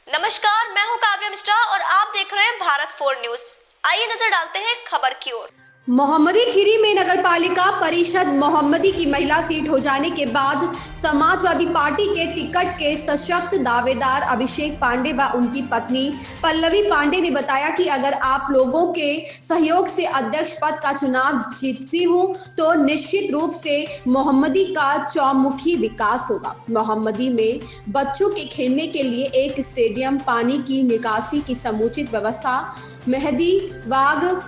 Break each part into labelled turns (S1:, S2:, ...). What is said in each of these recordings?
S1: नमस्कार, मैं हूं काव्या मिश्रा और आप देख रहे हैं भारत 4 न्यूज। आइए नजर डालते हैं खबर की ओर। मोहम्मदी खीरी में नगरपालिका परिषद मोहम्मदी की महिला सीट हो जाने के बाद समाजवादी पार्टी के टिकट के सशक्त दावेदार अभिषेक पांडे व उनकी पत्नी पल्लवी पांडे ने बताया कि अगर आप लोगों के सहयोग से अध्यक्ष पद का चुनाव जीतती हूं तो निश्चित रूप से मोहम्मदी का चौमुखी विकास होगा। मोहम्मदी में बच्चों के खेलने के लिए एक स्टेडियम, पानी की निकासी की समुचित व्यवस्था, मेहंदी बाग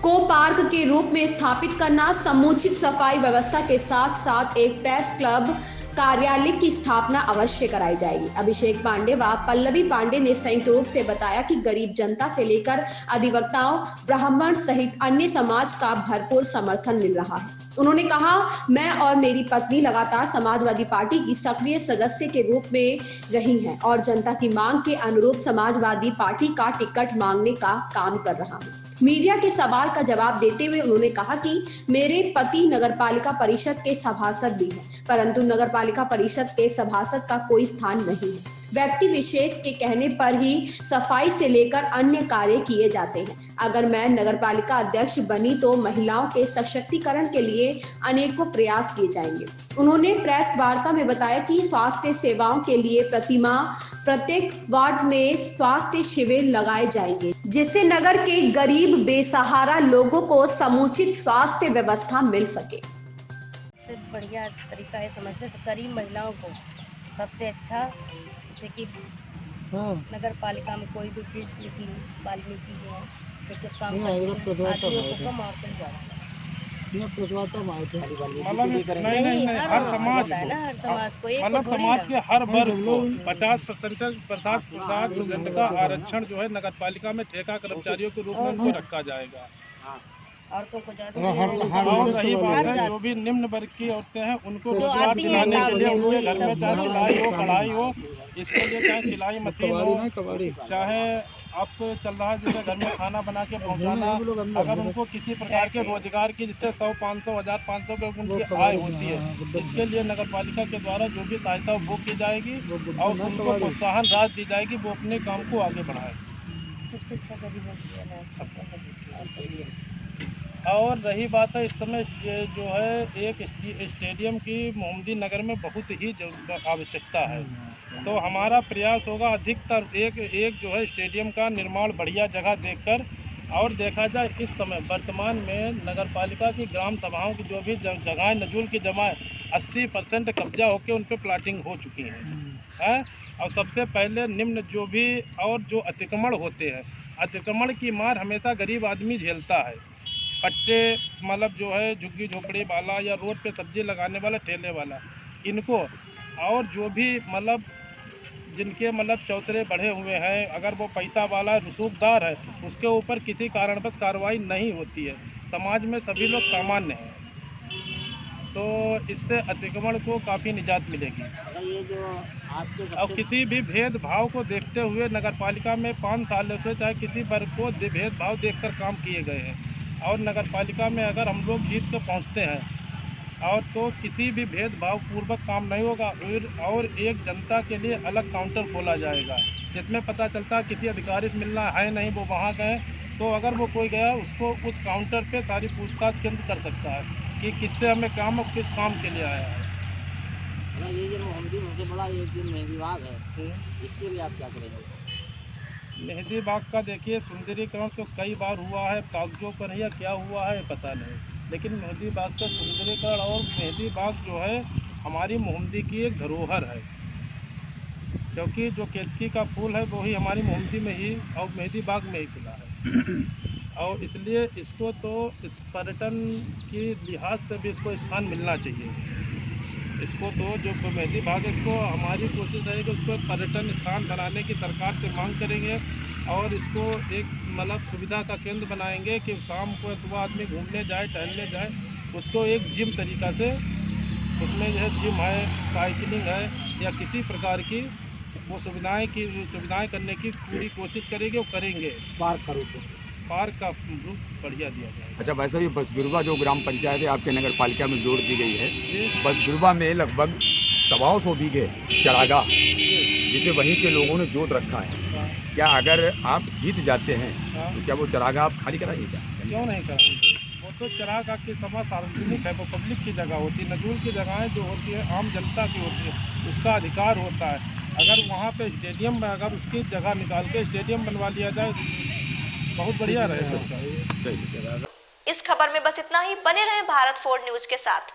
S1: को पार्क के रूप में स्थापित करना, समुचित सफाई व्यवस्था के साथ साथ एक प्रेस क्लब कार्यालय की स्थापना अवश्य कराई जाएगी। अभिषेक पांडे व पल्लवी पांडे ने संयुक्त रूप से बताया कि गरीब जनता से लेकर अधिवक्ताओं, ब्राह्मण सहित अन्य समाज का भरपूर समर्थन मिल रहा है। उन्होंने कहा, मैं और मेरी पत्नी लगातार समाजवादी पार्टी की सक्रिय सदस्य के रूप में रही हैं और जनता की मांग के अनुरूप समाजवादी पार्टी का टिकट मांगने का काम कर रहा हूं। मीडिया के सवाल का जवाब देते हुए उन्होंने कहा कि मेरे पति नगरपालिका परिषद के सभासद भी हैं, परंतु नगरपालिका परिषद के सभासद का कोई स्थान नहीं है। व्यक्ति विशेष के कहने पर ही सफाई से लेकर अन्य कार्य किए जाते हैं। अगर मैं नगरपालिका अध्यक्ष बनी तो महिलाओं के सशक्तिकरण के लिए अनेकों प्रयास किए जाएंगे। उन्होंने प्रेस वार्ता में बताया कि स्वास्थ्य सेवाओं के लिए प्रतिमाह प्रत्येक वार्ड में स्वास्थ्य शिविर लगाए जाएंगे, जिससे नगर के गरीब बेसहारा लोगों को समुचित स्वास्थ्य व्यवस्था मिल सके।
S2: सबसे बढ़िया तरीका है समझते गरीब महिलाओं को सबसे अच्छा, जैसे कि नगर पालिका में कोई भी चीज़ निकली, वाल्मीकि जो है तो काम आदमियों को कम और कुछ ज़्यादा
S3: नहीं, हर समाज
S2: है ना, हर समाज को एक
S3: मतलब समाज के हर वर्ग को 50% का आरक्षण जो है नगर पालिका में ठेका कर्मचारियों के रूप में उनको रखा जाएगा।
S2: औरतों को ज़्यादा
S3: और रही बात है जो भी निम्न वर्ग की औरतें हैं उनको रोजगार दिलाने के लिए उनके घर में चाहे सिलाई हो, कढ़ाई हो, इसके लिए चाहे सिलाई मशीन हो, चाहे अब तो चल रहा है जैसे घर में खाना बना के पहुंचाना, अगर उनको किसी प्रकार के रोजगार की जिससे 100, 500, 1500 के उनकी आय होती है, इसके लिए नगर पालिका के द्वारा जो भी सहायता वो की जाएगी और उनको प्रोत्साहन राशि दी जाएगी, वो अपने काम को आगे बढ़ाए। और रही बात है इस समय जो है एक स्टेडियम की मोहम्मदी नगर में बहुत ही आवश्यकता है, तो हमारा प्रयास होगा अधिकतर एक जो है स्टेडियम का निर्माण बढ़िया जगह देखकर। और देखा जाए इस समय वर्तमान में नगर पालिका की ग्राम सभाओं की जो भी जगहें नजूल की जमा 80% कब्जा होकर उन पर प्लाटिंग हो चुकी हैं। और सबसे पहले निम्न जो भी और जो अतिक्रमण होते हैं, अतिक्रमण की मार हमेशा गरीब आदमी झेलता है। पट्टे मतलब जो है झुग्गी झोपड़ी वाला या रोड पे सब्जी लगाने वाला, ठेले वाला, इनको और जो भी मतलब जिनके मतलब चौतरे बढ़े हुए हैं, अगर वो पैसा वाला रसूखदार है, उसके ऊपर किसी कारणवश कार्रवाई नहीं होती है। समाज में सभी लोग सामान्य हैं, तो इससे अतिक्रमण को काफ़ी निजात मिलेगी।
S2: ये जो आपके
S3: और किसी भी भेदभाव को देखते हुए नगर पालिका में 5 सालों से चाहे किसी वर्ग को भेदभाव देखकर काम किए गए हैं, और नगर पालिका में अगर हम लोग जीत कर पहुँचते हैं और तो किसी भी भेदभाव पूर्वक काम नहीं होगा। और एक जनता के लिए अलग काउंटर खोला जाएगा, जिसमें पता चलता है किसी अधिकारी से मिलना है नहीं, वो वहाँ गए तो अगर वो कोई गया उसको उस काउंटर पे सारी पूछताछ केंद्र कर सकता है कि किससे हमें काम और किस काम के लिए आया है।
S2: ये जो मोहम्मदी सबसे बड़ा ये जो मेहंदी बाग है, इसके लिए आप क्या करेंगे?
S3: मेहंदी बाग का देखिए सुंदरीकरण तो कई बार हुआ है, कागजों पर या क्या हुआ है पता नहीं, लेकिन मेहंदी बाग का सुंदरीकरण और मेहंदी बाग जो है हमारी मोहम्मदी की एक धरोहर है, क्योंकि जो केतकी का फूल है वो ही हमारी मोहम्मदी में ही और मेहंदी बाग में ही खिला है। और इसलिए इसको तो इस पर्यटन की लिहाज से भी इसको स्थान मिलना चाहिए। इसको तो जो मेहंदी बाग, इसको हमारी कोशिश है कि उसको पर्यटन स्थान बनाने की सरकार से मांग करेंगे और इसको एक मतलब सुविधा का केंद्र बनाएंगे कि शाम को सुबह आदमी घूमने जाए, टहलने जाए, उसको एक जिम तरीक़ा से उसमें जो है जिम है, साइकिलिंग है या किसी प्रकार की वो सुविधाएं करने की पूरी कोशिश करेंगे और करेंगे। पार्क का रूप बढ़िया दिया जाएगा।
S4: अच्छा, वैसे भी बसगुरबा जो ग्राम पंचायत है आपके नगर पालिका में जोड़ दी गई है, बसगुरबा में लगभग 100 बीघे चारागाह जिसे वहीं के लोगों ने जोत रखा है, क्या अगर आप जीत जाते हैं तो क्या वो चारागाह आप खाली कराइए क्या?
S3: क्यों नहीं कराएंगे? वो तो चारागाह की सभा सार्वजनिक है, वो पब्लिक की जगह होती है। नजूल की जगहें जो होती है आम जनता की होती है, उसका अधिकार होता है। अगर वहाँ पे स्टेडियम में अगर उसकी जगह निकाल के स्टेडियम बनवा लिया जाए, बहुत बढ़िया रहेगा।
S1: इस खबर में बस इतना ही। बने रहें भारत 4 न्यूज के साथ।